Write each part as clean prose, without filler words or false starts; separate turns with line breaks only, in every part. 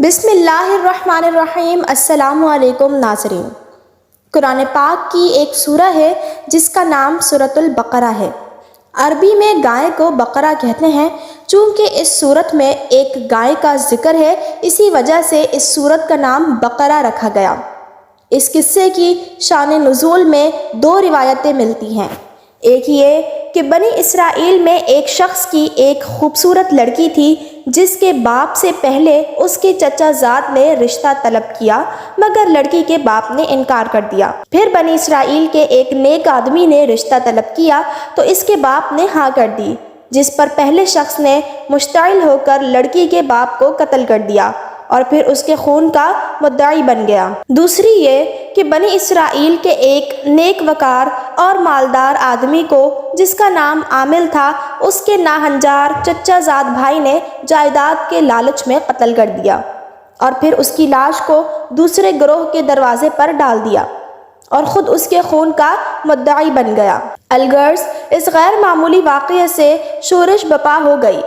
بسم اللہ الرحمن الرحیم۔ السلام علیکم ناظرین۔ قرآن پاک کی ایک سورہ ہے جس کا نام سورۃ البقرہ ہے۔ عربی میں گائے کو بقرہ کہتے ہیں۔ چونکہ اس سورت میں ایک گائے کا ذکر ہے، اسی وجہ سے اس سورت کا نام بقرہ رکھا گیا۔ اس قصے کی شان نزول میں دو روایتیں ملتی ہیں۔ ایک یہ کہ بنی اسرائیل میں ایک شخص کی ایک خوبصورت لڑکی تھی جس کے باپ سے پہلے اس کے چچا زاد نے رشتہ طلب کیا، مگر لڑکی کے باپ نے انکار کر دیا۔ پھر بنی اسرائیل کے ایک نیک آدمی نے رشتہ طلب کیا تو اس کے باپ نے ہاں کر دی، جس پر پہلے شخص نے مشتعل ہو کر لڑکی کے باپ کو قتل کر دیا اور پھر اس کے خون کا مدعی بن گیا۔ دوسری یہ کہ بنی اسرائیل کے ایک نیک وقار اور مالدار آدمی کو جس کا نام عامل تھا، اس کے ناہنجار چچا زاد بھائی نے جائیداد کے لالچ میں قتل کر دیا اور پھر اس کی لاش کو دوسرے گروہ کے دروازے پر ڈال دیا اور خود اس کے خون کا مدعی بن گیا۔ الغرض اس غیر معمولی واقعے سے شورش برپا ہو گئی۔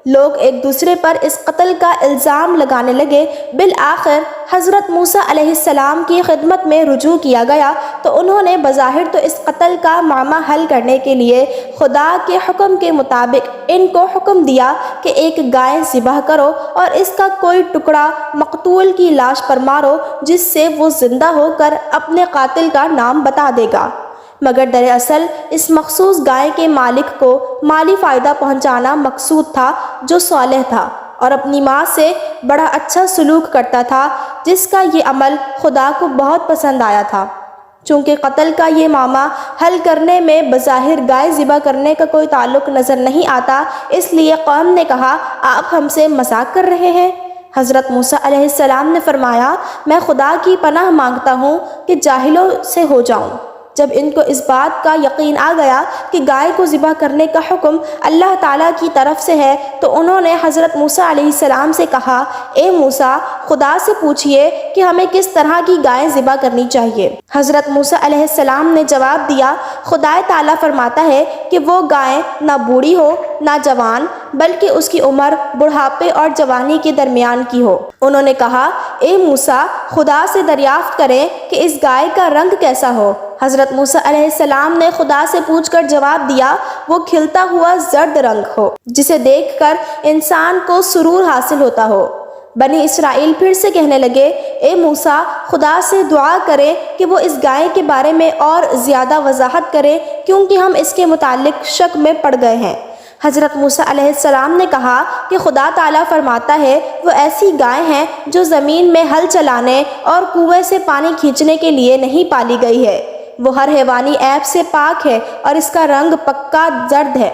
لوگ ایک دوسرے پر اس قتل کا الزام لگانے لگے۔ بالآخر حضرت موسیٰ علیہ السلام کی خدمت میں رجوع کیا گیا تو انہوں نے بظاہر تو اس قتل کا معمہ حل کرنے کے لیے خدا کے حکم کے مطابق ان کو حکم دیا کہ ایک گائے ذبح کرو اور اس کا کوئی ٹکڑا مقتول کی لاش پر مارو، جس سے وہ زندہ ہو کر اپنے قاتل کا نام بتا دے گا۔ مگر دراصل اس مخصوص گائے کے مالک کو مالی فائدہ پہنچانا مقصود تھا، جو صالح تھا اور اپنی ماں سے بڑا اچھا سلوک کرتا تھا، جس کا یہ عمل خدا کو بہت پسند آیا تھا۔ چونکہ قتل کا یہ معاملہ حل کرنے میں بظاہر گائے ذبح کرنے کا کوئی تعلق نظر نہیں آتا، اس لیے قوم نے کہا، آپ ہم سے مذاق کر رہے ہیں؟ حضرت موسیٰ علیہ السلام نے فرمایا، میں خدا کی پناہ مانگتا ہوں کہ جاہلوں سے ہو جاؤں۔ جب ان کو اس بات کا یقین آ گیا کہ گائے کو ذبح کرنے کا حکم اللہ تعالیٰ کی طرف سے ہے تو انہوں نے حضرت موسیٰ علیہ السلام سے کہا، اے موسیٰ، خدا سے پوچھئے کہ ہمیں کس طرح کی گائے ذبح کرنی چاہیے۔ حضرت موسیٰ علیہ السلام نے جواب دیا، خدا تعالیٰ فرماتا ہے کہ وہ گائے نہ بوڑھی ہو نہ جوان، بلکہ اس کی عمر بڑھاپے اور جوانی کے درمیان کی ہو۔ انہوں نے کہا، اے موسیٰ، خدا سے دریافت کریں کہ اس گائے کا رنگ کیسا ہو۔ حضرت موسیٰ علیہ السلام نے خدا سے پوچھ کر جواب دیا، وہ کھلتا ہوا زرد رنگ ہو جسے دیکھ کر انسان کو سرور حاصل ہوتا ہو۔ بنی اسرائیل پھر سے کہنے لگے، اے موسیٰ، خدا سے دعا کریں کہ وہ اس گائے کے بارے میں اور زیادہ وضاحت کرے، کیونکہ ہم اس کے متعلق شک میں پڑ گئے ہیں۔ حضرت موسیٰ علیہ السلام نے کہا کہ خدا تعالیٰ فرماتا ہے، وہ ایسی گائے ہیں جو زمین میں ہل چلانے اور کنویں سے پانی کھینچنے کے لیے نہیں پالی گئی ہے۔ وہ ہر حیوانی عیب سے پاک ہے اور اس کا رنگ پکا زرد ہے۔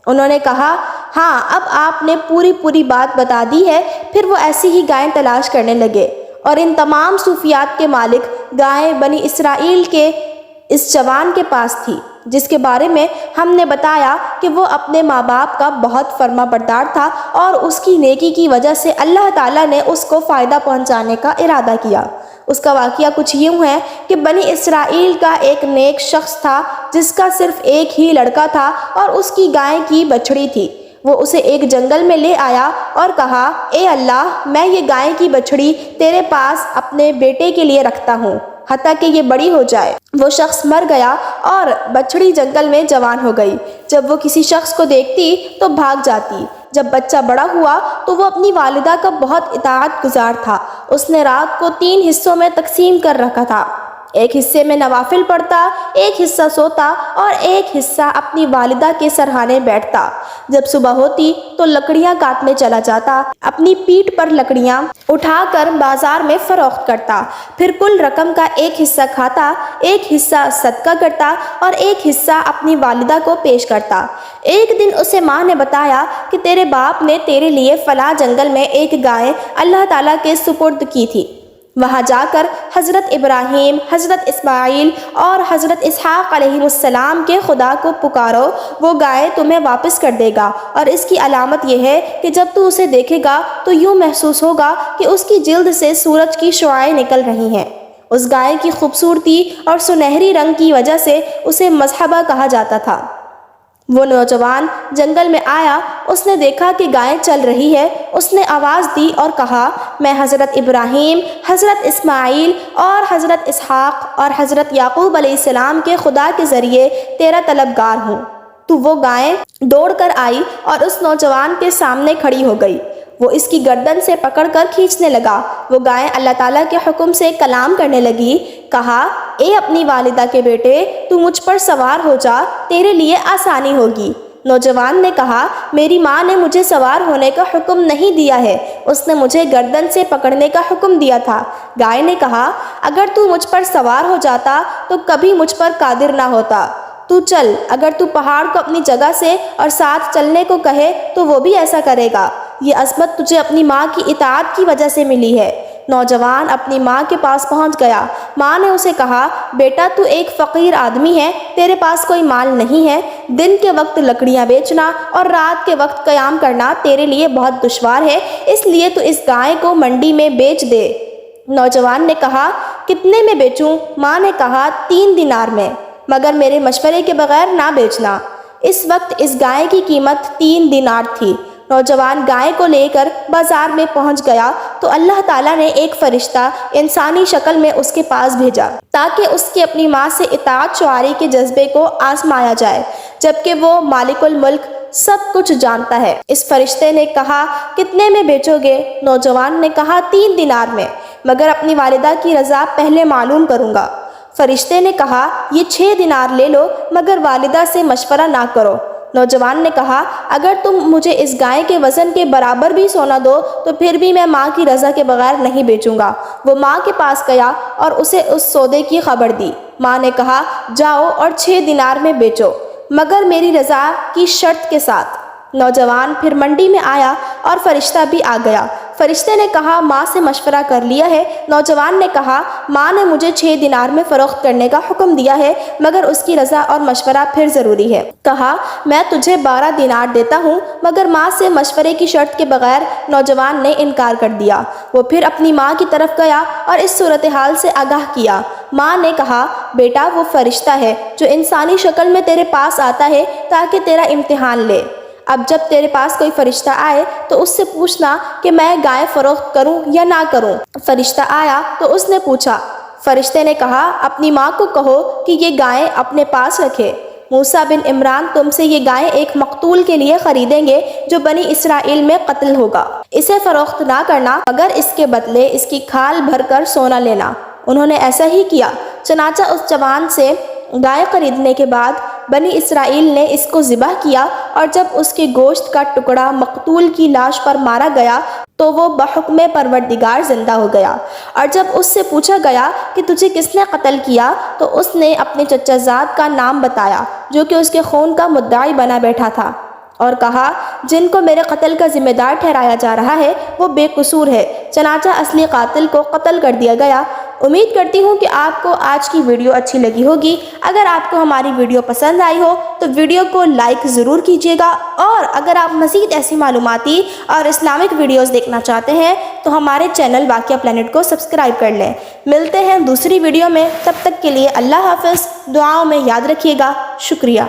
انہوں نے کہا، ہاں، اب آپ نے پوری بات بتا دی ہے۔ پھر وہ ایسی ہی گائیں تلاش کرنے لگے اور ان تمام صوفیات کے مالک گائیں بنی اسرائیل کے اس جوان کے پاس تھی، جس کے بارے میں ہم نے بتایا کہ وہ اپنے ماں باپ کا بہت فرما بردار تھا اور اس کی نیکی کی وجہ سے اللہ تعالیٰ نے اس کو فائدہ پہنچانے کا ارادہ کیا۔ اس کا واقعہ کچھ یوں ہے کہ بنی اسرائیل کا ایک نیک شخص تھا جس کا صرف ایک ہی لڑکا تھا اور اس کی گائے کی بچڑی تھی۔ وہ اسے ایک جنگل میں لے آیا اور کہا، اے اللہ، میں یہ گائے کی بچڑی تیرے پاس اپنے بیٹے کے لیے رکھتا ہوں حتیٰ کہ یہ بڑی ہو جائے۔ وہ شخص مر گیا اور بچڑی جنگل میں جوان ہو گئی۔ جب وہ کسی شخص کو دیکھتی تو بھاگ جاتی۔ جب بچہ بڑا ہوا تو وہ اپنی والدہ کا بہت اطاعت گزار تھا۔ اس نے رات کو 3 حصوں میں تقسیم کر رکھا تھا۔ ایک حصے میں نوافل پڑھتا، ایک حصہ سوتا اور ایک حصہ اپنی والدہ کے سرہانے بیٹھتا۔ جب صبح ہوتی تو لکڑیاں کاٹنے چلا جاتا، اپنی پیٹھ پر لکڑیاں اٹھا کر بازار میں فروخت کرتا، پھر کل رقم کا ایک حصہ کھاتا، ایک حصہ صدقہ کرتا اور ایک حصہ اپنی والدہ کو پیش کرتا۔ ایک دن اسے ماں نے بتایا کہ تیرے باپ نے تیرے لیے فلاں جنگل میں ایک گائے اللہ تعالیٰ کے سپرد کی تھی، وہاں جا کر حضرت ابراہیم، حضرت اسماعیل اور حضرت اسحاق علیہ السلام کے خدا کو پکارو، وہ گائے تمہیں واپس کر دے گا، اور اس کی علامت یہ ہے کہ جب تو اسے دیکھے گا تو یوں محسوس ہوگا کہ اس کی جلد سے سورج کی شعاعیں نکل رہی ہیں۔ اس گائے کی خوبصورتی اور سنہری رنگ کی وجہ سے اسے مذہبہ کہا جاتا تھا۔ وہ نوجوان جنگل میں آیا اس نے دیکھا کہ گائے چل رہی ہے۔ اس نے آواز دی اور کہا، میں حضرت ابراہیم، حضرت اسماعیل اور حضرت اسحاق اور حضرت یعقوب علیہ السلام کے خدا کے ذریعے تیرا طلبگار ہوں۔ تو وہ گائے دوڑ کر آئی اور اس نوجوان کے سامنے کھڑی ہو گئی۔ وہ اس کی گردن سے پکڑ کر کھینچنے لگا۔ وہ گائے اللہ تعالیٰ کے حکم سے کلام کرنے لگی، کہا، اے اپنی والدہ کے بیٹے، تو مجھ پر سوار ہو جا، تیرے لیے آسانی ہوگی۔ نوجوان نے کہا، میری ماں نے مجھے سوار ہونے کا حکم نہیں دیا ہے، اس نے مجھے گردن سے پکڑنے کا حکم دیا تھا۔ گائے نے کہا، اگر تو مجھ پر سوار ہو جاتا تو کبھی مجھ پر قادر نہ ہوتا۔ تو چل، اگر تو پہاڑ کو اپنی جگہ سے اور ساتھ چلنے کو کہے تو وہ بھی ایسا کرے گا۔ یہ عظمت تجھے اپنی ماں کی اطاعت کی وجہ سے ملی ہے۔ نوجوان اپنی ماں کے پاس پہنچ گیا۔ ماں نے اسے کہا، بیٹا تو ایک فقیر آدمی ہے، تیرے پاس کوئی مال نہیں ہے، دن کے وقت لکڑیاں بیچنا اور رات کے وقت قیام کرنا تیرے لیے بہت دشوار ہے، اس لیے تو اس گائے کو منڈی میں بیچ دے۔ نوجوان نے کہا، کتنے میں بیچوں؟ ماں نے کہا، 3 دینار میں، مگر میرے مشورے کے بغیر نہ بیچنا۔ اس وقت اس گائے کی قیمت 3 دینار تھی۔ نوجوان گائے کو لے کر بازار میں پہنچ گیا تو اللہ تعالیٰ نے ایک فرشتہ انسانی شکل میں اس کے پاس بھیجا تاکہ اس کی اپنی ماں سے اطاعت شعاری کے جذبے کو آزمایا جائے، جبکہ وہ مالک الملک سب کچھ جانتا ہے۔ اس فرشتے نے کہا، کتنے میں بیچو گے؟ نوجوان نے کہا، 3 دینار میں، مگر اپنی والدہ کی رضا پہلے معلوم کروں گا۔ فرشتے نے کہا، یہ 6 دینار لے لو، مگر والدہ سے مشورہ نہ کرو۔ نوجوان نے کہا، اگر تم مجھے اس گائے کے وزن کے برابر بھی سونا دو تو پھر بھی میں ماں کی رضا کے بغیر نہیں بیچوں گا۔ وہ ماں کے پاس گیا اور اسے اس سودے کی خبر دی۔ ماں نے کہا، جاؤ اور 6 دینار میں بیچو، مگر میری رضا کی شرط کے ساتھ۔ نوجوان پھر منڈی میں آیا اور فرشتہ بھی آ گیا۔ فرشتے نے کہا، ماں سے مشورہ کر لیا ہے؟ نوجوان نے کہا، ماں نے مجھے 6 دینار میں فروخت کرنے کا حکم دیا ہے، مگر اس کی رضا اور مشورہ پھر ضروری ہے۔ کہا، میں تجھے 12 دینار دیتا ہوں، مگر ماں سے مشورے کی شرط کے بغیر۔ نوجوان نے انکار کر دیا۔ وہ پھر اپنی ماں کی طرف گیا اور اس صورتحال سے آگاہ کیا۔ ماں نے کہا، بیٹا وہ فرشتہ ہے جو انسانی شکل میں تیرے پاس آتا ہے تاکہ تیرا امتحان لے۔ اب جب تیرے پاس کوئی فرشتہ آئے تو اس سے پوچھنا کہ میں گائے فروخت کروں یا نہ کروں۔ فرشتہ آیا تو اس نے پوچھا۔ فرشتے نے کہا، اپنی ماں کو کہو کہ یہ گائے اپنے پاس رکھے۔ موسیٰ بن عمران تم سے یہ گائے ایک مقتول کے لیے خریدیں گے جو بنی اسرائیل میں قتل ہوگا۔ اسے فروخت نہ کرنا، مگر اس کے بدلے اس کی کھال بھر کر سونا لینا۔ انہوں نے ایسا ہی کیا۔ چنانچہ اس جوان سے گائے خریدنے کے بعد بنی اسرائیل نے اس کو ذبح کیا، اور جب اس کے گوشت کا ٹکڑا مقتول کی لاش پر مارا گیا تو وہ بحکم پروردگار زندہ ہو گیا۔ اور جب اس سے پوچھا گیا کہ تجھے کس نے قتل کیا تو اس نے اپنے چچا زاد کا نام بتایا جو کہ اس کے خون کا مدعی بنا بیٹھا تھا، اور کہا، جن کو میرے قتل کا ذمہ دار ٹھہرایا جا رہا ہے وہ بے قصور ہے۔ چنانچہ اصلی قاتل کو قتل کر دیا گیا۔ امید کرتی ہوں کہ آپ کو آج کی ویڈیو اچھی لگی ہوگی۔ اگر آپ کو ہماری ویڈیو پسند آئی ہو تو ویڈیو کو لائک ضرور کیجیے گا، اور اگر آپ مزید ایسی معلوماتی اور اسلامک ویڈیوز دیکھنا چاہتے ہیں تو ہمارے چینل واقعہ پلانٹ کو سبسکرائب کر لیں۔ ملتے ہیں دوسری ویڈیو میں، تب تک کے لیے اللہ حافظ۔ دعاؤں میں یاد رکھیے گا۔ شکریہ۔